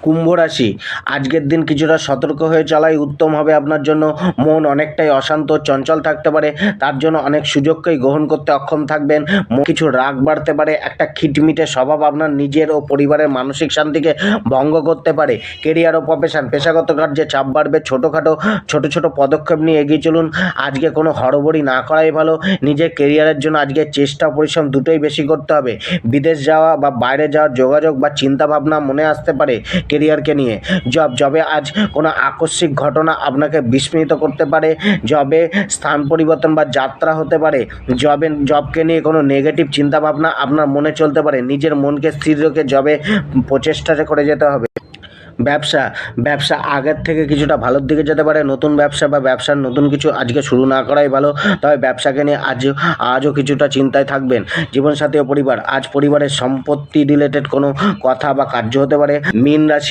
কুম্ভ রাশি, আজকের দিন কিছুটা সতর্ক হয়ে চলাই উত্তম হবে আপনার জন্য। মন অনেকটাই অশান্ত চঞ্চল থাকতে পারে, তার জন্য অনেক সুযোগকেই গ্রহণ করতে অক্ষম থাকবেন। কিছু রাগ বাড়তে পারে, একটা খিটমিটে স্বভাব আপনার নিজের ও পরিবারের মানসিক শান্তিকে ভঙ্গ করতে পারে। কেরিয়ার ও প্রফেশন, পেশাগত কার্যে চাপ বাড়বে। ছোট ছোট পদক্ষেপ নিয়ে এগিয়ে চলুন। আজকে কোনো হড়বড়ি না করাই ভালো। নিজের কেরিয়ারের জন্য আজকে চেষ্টা পরিশ্রম দুটোই বেশি করতে হবে। বিদেশ যাওয়া বা বাইরে যাওয়ার যোগাযোগ বা চিন্তা ভাবনা মনে আসতে পারে কেরিয়ারকে নিয়ে। জবে আজ কোনো আকস্মিক ঘটনা আপনাকে বিস্মিত করতে পারে। জবে স্থান পরিবর্তন বা যাত্রা হতে পারে। জবকে নিয়ে কোনো নেগেটিভ চিন্তাভাবনা আপনার মনে চলতে পারে। নিজের মনকে স্থির রেখে জবে প্রচেষ্টাটা করে যেতে হবে। ব্যবসা আগের থেকে কিছুটা ভালোর দিকে যেতে পারে। নতুন ব্যবসা বা ব্যবসার নতুন কিছু আজকে শুরু না করাই ভালো। তবে ব্যবসাকে নিয়ে আজও কিছুটা চিন্তায় থাকবেন। জীবনসাথী ও পরিবার, আজ পরিবারের সম্পত্তি রিলেটেড কোনো কথা বা কার্য হতে পারে। মীন রাশি,